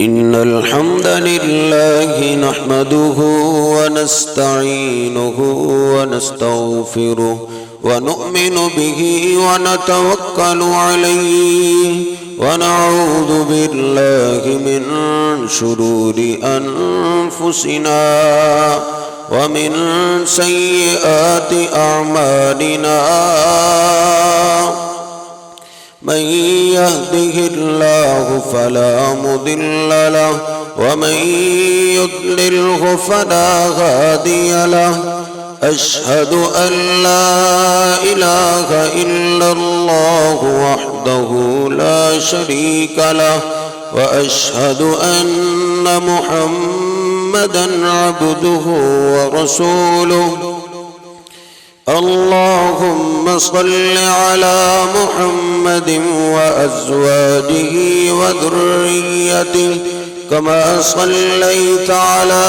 إن الحمد لله نحمده ونستعينه ونستغفره ونؤمن به ونتوكل عليه ونعوذ بالله من شرور أنفسنا ومن سيئات أعمالنا من يهده الله فلا مضل له ومن يضلله فلا هادي له أشهد أن لا إله إلا الله وحده لا شريك له وأشهد أن محمدًا عبده ورسوله اللهم صل على محمد وأزواجه وذريته كما صليت على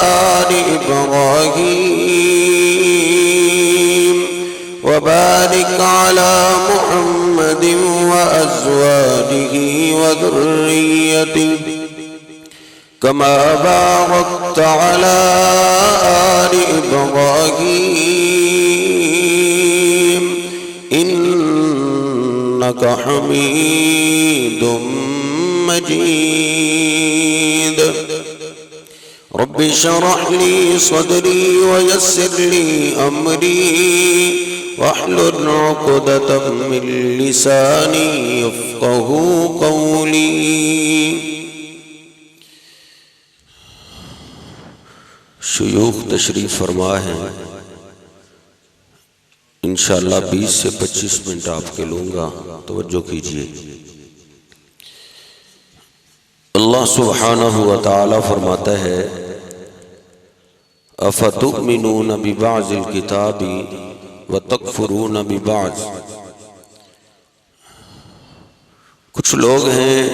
آل إبراهيم وبارك على محمد وأزواجه وذريته كما باركت على آل إبراهيم إنك حميد مجيد رب اشرح لي صدري ويسر لي أمري واحلل عقدة من لساني يفقه قولي شیوخ تشریف فرما ہے انشاءاللہ 20 سے 25 منٹ آپ کے لوں گا توجہ کیجئے اللہ سبحانہ وتعالی فرماتا ہے افتؤمنون ببعض الکتاب وتکفرون ببعض کچھ لوگ ہیں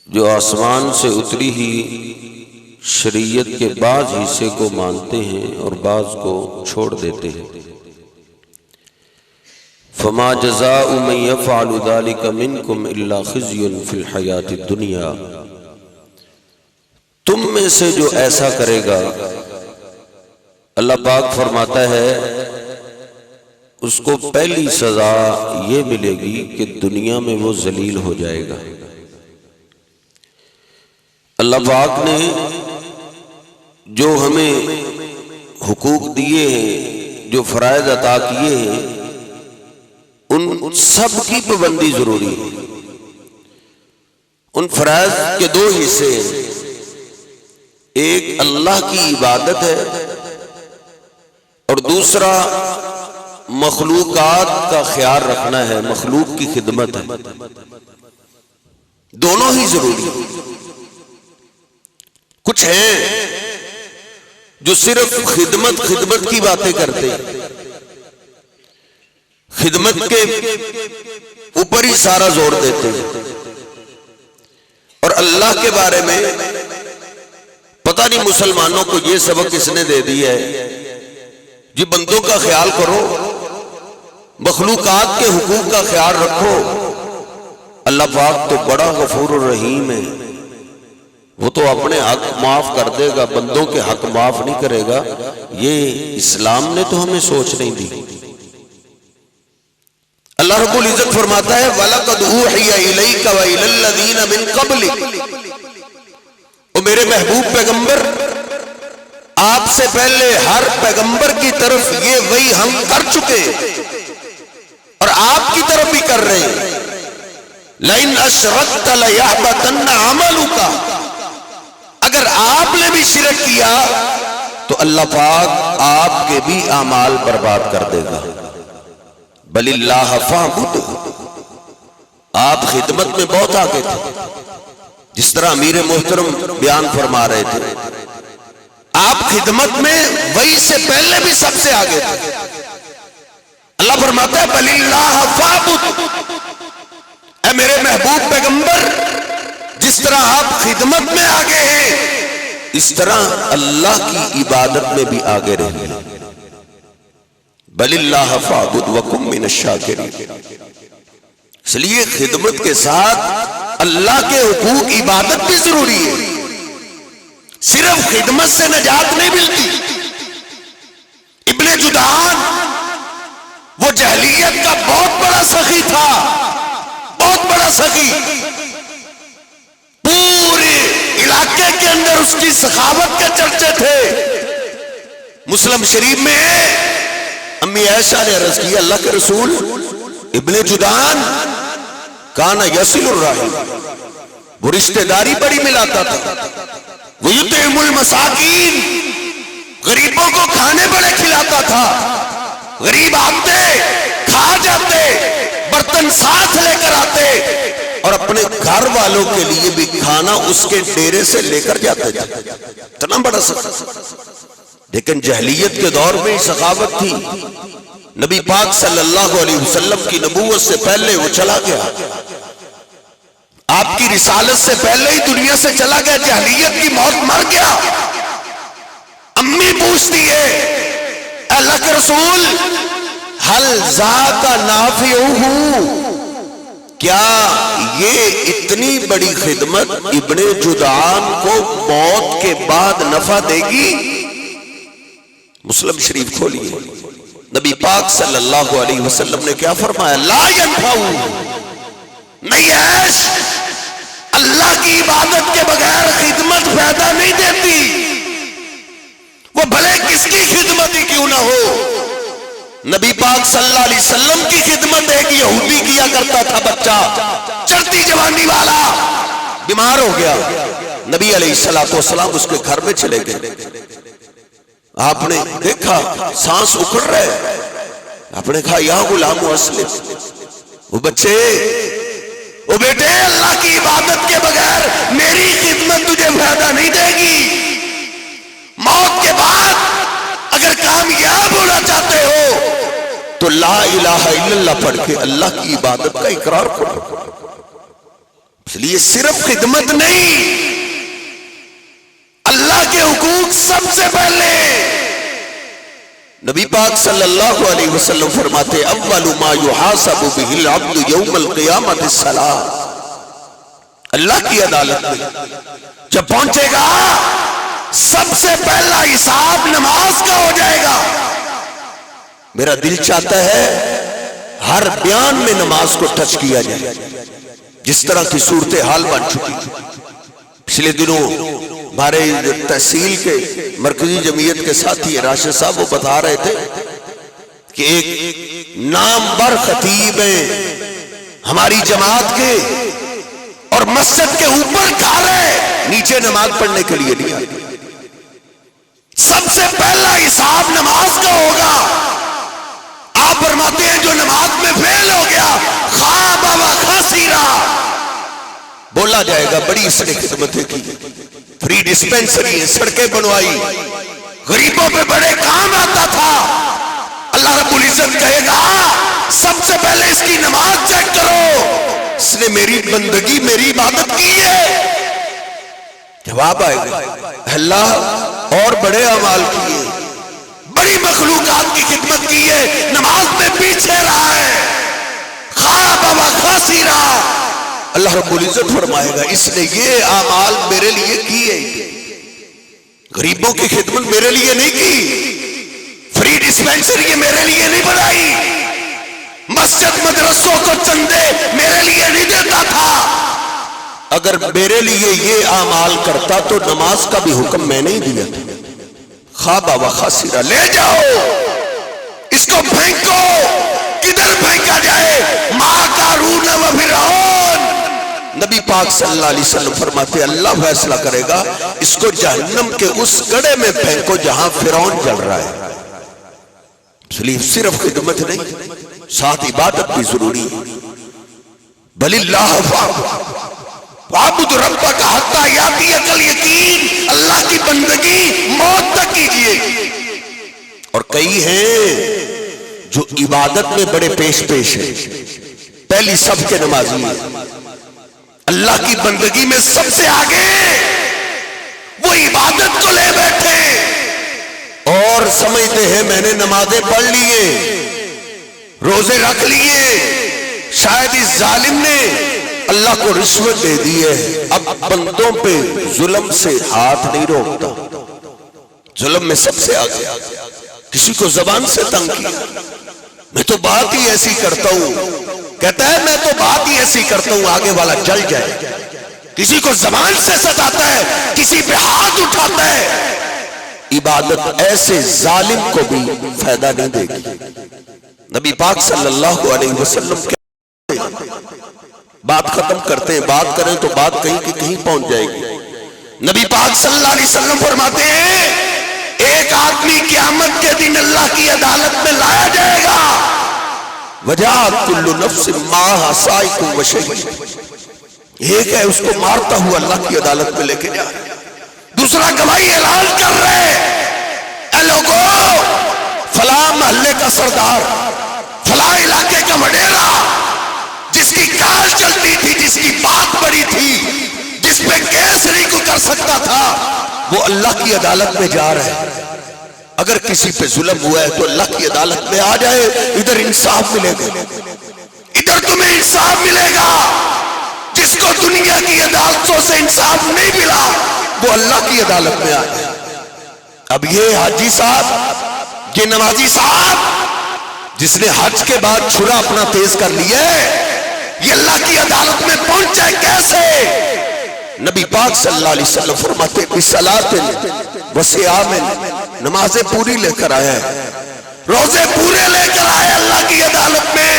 جو آسمان سے اتری ہی شریعت کے بعض حصے کو مانتے ہیں اور بعض کو چھوڑ دیتے ہیں فما جزاء من يفعل ذلك منكم الا خزي في الحیاة الدنیا تم میں سے جو ایسا کرے گا اللہ پاک فرماتا ہے اس کو پہلی سزا یہ ملے گی کہ دنیا میں وہ ذلیل ہو جائے گا اللہ پاک نے جو ہمیں حقوق دیے ہیں جو فرائض عطا کیے ہیں ان سب کی پابندی ضروری ہے ان فرائض کے دو حصے ہیں ایک اللہ کی عبادت ہے اور دوسرا مخلوقات کا خیال رکھنا ہے مخلوق کی خدمت ہے دونوں ہی ضروری ہیں کچھ ہیں جو صرف خدمت کی باتیں کرتے ہیں خدمت کے اوپر ہی سارا زور دیتے ہیں اور اللہ کے بارے میں پتہ نہیں مسلمانوں کو یہ سبق کس نے دے دیا ہے جی بندوں کا خیال کرو مخلوقات کے حقوق کا خیال رکھو اللہ پاک تو بڑا غفور الرحیم ہے وہ تو اپنے حق معاف کر دے گا بندوں کے حق معاف نہیں کرے گا یہ اسلام نے تو ہمیں سوچ نہیں دی اللہ رب العزت فرماتا ہے وَلَقَدْ أُوحِيَ إِلَيْكَ وَإِلَى الَّذِينَ مِن قَبْلِكَ او میرے محبوب پیغمبر آپ سے پہلے ہر پیغمبر کی طرف یہ وحی ہم کر چکے اور آپ کی طرف بھی کر رہے ہیں لَإِنْ أَشْرَكْتَ لَيَحْبَطَنَّ عَمَلُكَ اگر آپ نے بھی شرک کیا تو اللہ پاک آپ کے بھی اعمال برباد کر دے گا بل اللہ فاعبد آپ خدمت میں بہت آگے تھے جس طرح امیر محترم بیان فرما رہے تھے آپ خدمت میں وہی سے پہلے بھی سب سے آگے تھے اللہ فرماتا ہے بل اللہ فاعبد اے میرے محبوب پیغمبر جس طرح آپ خدمت میں آگے ہیں اس طرح اللہ کی عبادت میں بھی آگے رہیے بل اللہ فاعبد وکن من الشاکرین اس لیے خدمت کے ساتھ اللہ کے حقوق عبادت بھی ضروری ہے. صرف خدمت سے نجات نہیں ملتی. ابن جدعان وہ جاہلیت کا بہت بڑا سخی تھا, بہت بڑا سخی. پورے علاقے کے اندر اس کی سخاوت کے چرچے تھے. مسلم شریف میں امی عائشہ نے عرض کی, اللہ کے رسول ابن جدعان کانا یصل الرحم, وہ رشتہ داری بڑی ملاتا تھا. وہ یطعم المساکین, غریبوں کو کھانے بڑے کھلاتا تھا. غریب آتے کھا جاتے, برتن ساتھ لے کر آتے, اور اپنے گھر والوں کے لیے بھی کھانا اس کے ڈیرے سے لے کر جاتے تھے. اتنا بڑا سخاوت. لیکن جاہلیت کے دور میں سخاوت تھی. نبی پاک صلی اللہ علیہ وسلم کی نبوت سے پہلے وہ چلا گیا, آپ کی رسالت سے پہلے ہی دنیا سے چلا گیا. جاہلیت کی موت مر گیا. امی پوچھتی ہے, اللہ کے رسول حل ذاک نافعہ, کیا یہ اتنی بڑی خدمت ابن جدعان کو موت کے بعد نفع دے گی؟ مسلم شریف کھولیے, نبی پاک صلی اللہ علیہ وسلم نے کیا فرمایا؟ لا ينفع, نہیں عیش, اللہ کی عبادت کے بغیر خدمت فائدہ نہیں دیتی, وہ بھلے کس کی خدمت ہی کیوں نہ ہو. نبی پاک صلی اللہ علیہ وسلم کی خدمت ایک یہودی کیا کرتا تھا. بچہ چڑھتی جوانی والا بیمار ہو گیا, نبی علیہ السلام اس کے گھر میں چلے گئے. آپ نے دیکھا سانس اکھڑ رہے, آپ نے کہا یا غلام اسلم, وہ بچے, وہ بیٹے, اللہ کی عبادت کے بغیر میری خدمت تجھے فائدہ نہیں دے گی. موت کے بعد اگر کامیاب ہونا چاہتے ہو تو لا الہ الا اللہ پڑھ کے اللہ کی عبادت کا اقرار کرو. اس لیے صرف خدمت نہیں, اللہ کے حقوق سب سے پہلے. نبی پاک صلی اللہ علیہ وسلم فرماتے اول ما یحاسب به العبد یوم القیامت الصلاۃ. اللہ کی عدالت میں جب پہنچے گا سب سے پہلا حساب نماز کا ہو جائے گا. میرا دل چاہتا ہے ہر بیان میں نماز کو ٹچ کیا جائے, جس طرح کی صورتحال بن چکی. پچھلے دنوں ہمارے تحصیل کے مرکزی جمعیت کے ساتھی راشد صاحب وہ بتا رہے تھے کہ ایک نامور خطیب ہیں ہماری جماعت کے, اور مسجد کے اوپر گھر ہے, نیچے نماز پڑھنے کے لیے نہیں آتے. سب سے پہلا حساب نماز کا ہوگا. آپ فرماتے ہیں جو نماز میں فیل ہو گیا خواب و خسیرا, بولا جائے گا بڑی اس نے خدمتیں کی, فری ڈسپینسری, سڑکیں بنوائی, غریبوں پہ بڑے کام آتا تھا. اللہ رب العزت کہے گا سب سے پہلے اس کی نماز چیک کرو, اس نے میری بندگی میری عبادت کی ہے. جواب آئے گا اللہ اور بڑے اعمال کیے, بڑی مخلوقات کی خدمت کی ہے, نماز میں پیچھے رہا ہے, خواب و خسیرا. اللہ رب العزت فرمائے گا اس نے یہ اعمال میرے لیے کیے, غریبوں کی خدمت میرے لیے نہیں کی, فری ڈسپینسری میرے لیے نہیں بنائی, مسجد مدرسوں کو چندے میرے لیے نہیں دیتا تھا. اگر میرے لیے یہ اعمال کرتا تو نماز کا بھی حکم میں نہیں دیا تھا. خواب و خسیرا, لے جاؤ اس کو, پھینکو. کدھر پھینکا جائے؟ ماں قارون و فرعون. نبی پاک صلی اللہ علیہ وسلم فرماتے اللہ فیصلہ کرے گا اس کو جہنم کے اس گڑھے میں پھینکو جہاں فرعون جل رہا ہے. اس لیے صرف خدمت نہیں, ساتھ عبادت بھی ضروری ہے. بل اللہ وعبد ربک حتی یاتیک الیقین, اللہ کی بندگی موت تک کیجئے. اور کئی ہیں جو عبادت میں بڑے پیش ہیں, پہلی صف کے نمازی ہیں, اللہ کی بندگی میں سب سے آگے, وہ عبادت کو لے بیٹھے اور سمجھتے ہیں میں نے نمازیں پڑھ لیے, روزے رکھ لیے, شاید اس ظالم نے اللہ کو رشوت دے دی ہے، اب بندوں پہ ظلم سے ہاتھ نہیں روکتا، ظلم میں سب سے آگے، کسی کو زبان سے تنگ کیا، میں تو بات ہی ایسی کرتا ہوں، کہتا ہے میں تو بات ہی ایسی کرتا ہوں آگے والا جل جائے، کسی کو زبان سے ستاتا ہے، کسی پہ ہاتھ اٹھاتا ہے، عبادت ایسے ظالم کو بھی فائدہ نہیں دے گی۔ نبی پاک صلی اللہ علیہ وسلم کے بات ختم کرتے ہیں، بات کریں تو بات کہیں کہ کہیں پہنچ جائے گی۔ نبی پاک صلی اللہ علیہ وسلم فرماتے ہیں ایک آدمی قیامت کے دن اللہ کی عدالت میں لایا جائے گا، وَجَاءَتْ كُلُّ نَفْسٍ مَّعَهَا سَائِقٌ وَشَهِيدٌ، ایک ہے اس کو مارتا ہوا اللہ کی عدالت میں لے کے جا رہے، دوسرا گواہی اعلان کر رہے اے لوگوں، فلاں محلے کا سردار، فلاں علاقے کا وڈیرا، جس کی کال چلتی تھی، جس کی بات بڑی تھی، جس پہ کیس نہیں کو کر سکتا تھا، وہ اللہ کی عدالت میں جا رہے ہیں۔ اگر کسی پہ ظلم ہوا ہے تو اللہ کی عدالت میں آ جائے، ادھر انصاف ملے گا، ادھر تمہیں انصاف ملے گا۔ جس کو دنیا کی عدالتوں سے انصاف نہیں ملا وہ اللہ کی عدالت میں آ جائے۔ اب یہ حاجی صاحب، یہ نمازی صاحب جس نے حج کے بعد چھرا اپنا تیز کر لیا ہے، یہ اللہ کی عدالت میں پہنچ جائے کیسے؟ نبی پاک صلی اللہ علیہ وسلم فرماتے بِصَلَاةٍ وَصِيَامٍ، نمازیں پوری لے کر آیا ہے، روزے پورے لے کر آئے اللہ کی عدالت میں،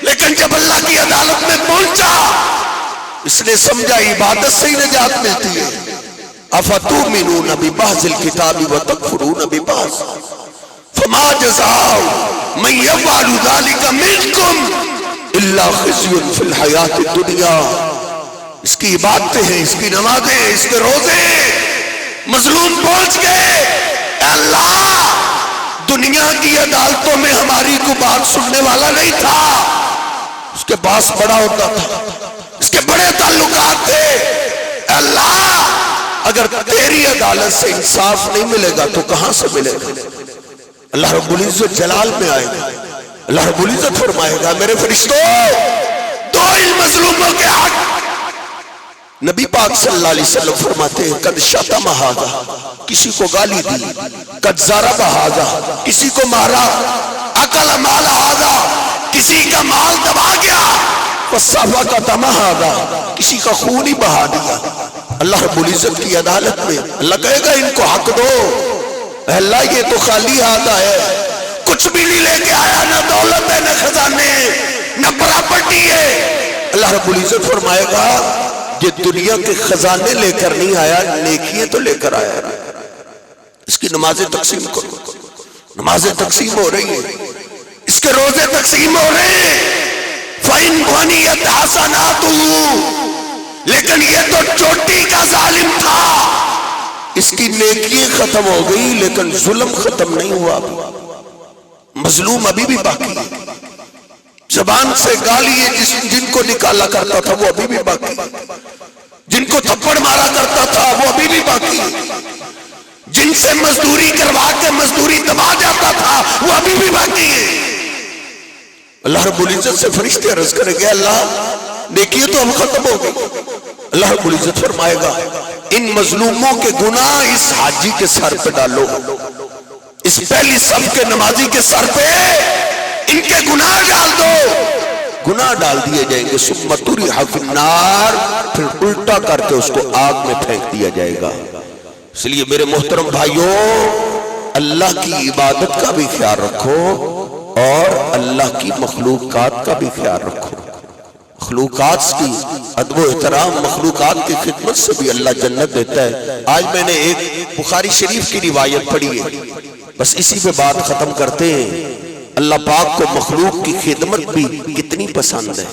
لیکن جب اللہ کی عدالت میں پہنچا اس نے سمجھا عبادت سے ہی نجات ملتی ہے۔ أَفَتُؤْمِنُونَ بِبَعْضِ الْكِتَابِ وَتَكْفُرُونَ بِبَعْضٍ فَمَا جَزَاءُ مَن يَفْعَلُ ذَلِكَ مِنكُمْ إِلَّا خِزْيٌ فِي الْحَيَاةِ الدُّنْيَا۔ اس کی عبادتیں ہیں، اس کی نمازیں ہیں، اس کے روزے، مظلوم پہنچ گئے، اے اللہ دنیا کی عدالتوں میں ہماری کو بات سننے والا نہیں تھا، اس کے پاس بڑا ہوتا تھا، اس کے بڑے تعلقات تھے، اے اللہ اگر تیری عدالت سے انصاف نہیں ملے گا تو کہاں سے ملے گا؟ اللہ رب العزت جلال میں آئے گا، اللہ رب العزت فرمائے گا میرے فرشتوں دو ان مظلوموں کے حق۔ نبی پاک صلی اللہ علیہ وسلم فرماتے ہیں قد شتم ھذا، کسی کو گالی دی، قد ضرب ھذا، کسی کو مارا، اکل مال ھذا، کسی کا مال دبا گیا، وسفک دم ھذا، کسی کا خون ہی بہا دیا۔ اللہ رب العزت کی عدالت میں اللہ کہے گا ان کو حق دو، اے اللہ یہ تو خالی ہاتھ ہے، کچھ بھی نہیں لے کے آیا، نہ دولت ہے، نہ خزانے، نہ پراپرٹی ہے۔ اللہ رب العزت فرمائے گا یہ دنیا کے خزانے لے کر نہیں آیا، نیکیاں تو لے کر آیا۔ اس کی نمازیں تقسیم کرو، نمازیں تقسیم ہو رہی ہیں، اس کے روزے تقسیم ہو رہے ہیں۔ فَإِن بَنِيَتْ حَسَنَاتُهُ، لیکن یہ تو چوٹی کا ظالم تھا، اس کی نیکیاں ختم ہو گئی لیکن ظلم ختم نہیں ہوا، مظلوم ابھی بھی باقی ہے، زبان سے گالی جن کو نکالا کرتا تھا وہ ابھی بھی باقی ہے، جن کو تھپڑ مارا کرتا تھا وہ ابھی بھی باقی ہے، جن سے مزدوری کروا کے مزدوری دبا جاتا تھا وہ ابھی بھی باقی ہے۔ اللہ رب العزت سے فرشتے عرض کریں گے اللہ نیکیاں تو ہم ختم ہو گئی۔ اللہ رب العزت فرمائے گا ان مظلوموں کے گناہ اس حاجی کے سر پہ ڈالو، اس پہلی صف کے نمازی کے سر پہ ان کے گناہ ڈال دو، گناہ ڈال دیے جائیں گے، ثم طرح فی النار، پھر الٹا کر کے اس کو آگ میں پھینک دیا جائے گا۔ اس لیے میرے محترم بھائیوں اللہ کی عبادت کا بھی خیال رکھو اور اللہ کی مخلوقات کا بھی خیال رکھو۔ مخلوقات کی ادب و احترام، مخلوقات کی خدمت سے بھی اللہ جنت دیتا ہے۔ آج میں نے ایک بخاری شریف کی روایت پڑھی ہے، بس اسی پہ بات ختم کرتے ہیں۔ اللہ پاک کو مخلوق کی خدمت بھی کتنی پسند ہے،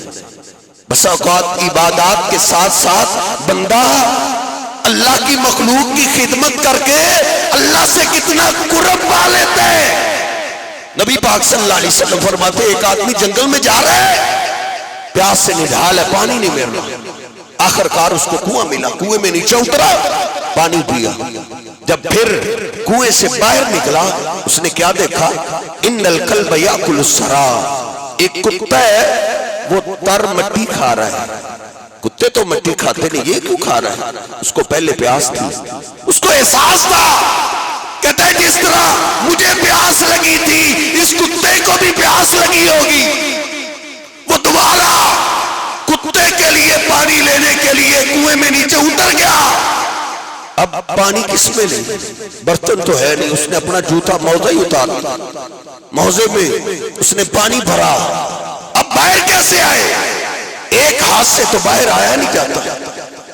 بس اوقات عبادات کے ساتھ ساتھ بندہ اللہ کی مخلوق کی خدمت کر کے اللہ سے کتنا قرب پا لیتا ہے۔ نبی پاک صلی اللہ علیہ وسلم فرماتے ایک آدمی جنگل میں جا رہا ہے، پیاس سے نڈھال ہے، پانی نہیں مل رہا، آخر کار اس کو کنواں ملا، کنویں میں نیچے اترا، پانی پیا، جب پھر کنویں سے باہر نکلا اس نے کیا دیکھا؟ ان الکلب یاکل الثری، ایک کتا ہے وہ تر مٹی کھا رہا ہے. کتے تو مٹی کھاتے نہیں, یہ کیوں کھا رہا ہے؟ اس کو پہلے پیاس تھی, اس کو احساس تھا. کہتا ہے جس طرح مجھے پیاس لگی تھی اس کتے کو بھی پیاس لگی ہوگی. وہ دوبارہ کتے کے لیے پانی لینے کے لیے کنویں میں نیچے اتر گیا. اب پانی کس میں لے, برتن تو ہے نہیں. اس نے اپنا جوتا موزہ ہی اتار دیا, موزے میں اس نے پانی بھرا. اب باہر کیسے آئے؟ ایک ہاتھ سے تو باہر آیا نہیں جاتا.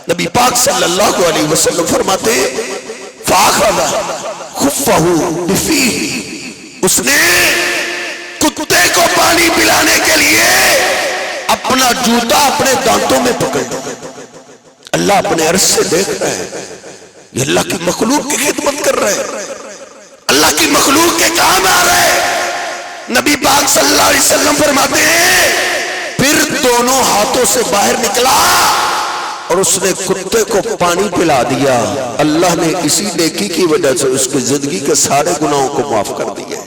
نبی پاک صلی اللہ علیہ وسلم فرماتے فَأَخَذَ خُفَّهُ بِفِيهِ, اس نے کتے کو پانی پلانے کے لیے اپنا جوتا اپنے دانتوں میں پکڑ. اللہ اپنے عرش سے دیکھ رہا ہے, یہ اللہ کی مخلوق کی خدمت کر رہے ہیں, اللہ کی مخلوق کے کام آ رہے ہیں. نبی پاک صلی اللہ علیہ وسلم فرماتے ہیں پھر دونوں ہاتھوں سے باہر نکلا اور اس نے کتے کو پانی پلا دیا. اللہ نے اسی نیکی کی وجہ سے اس کی زندگی کے سارے گناہوں کو معاف کر دیا.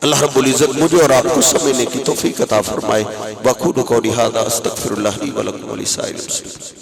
اللہ رب العزت مجھے اور آپ کو سمجھنے کی توفیق عطا فرمائے. وَأَقُولُ قَوْلِي هَٰذَا أَسْتَغْفِرُ اللَّهَ لِي وَلَكُمْ وَلِسَائِرِ الْمُسْلِمِينَ.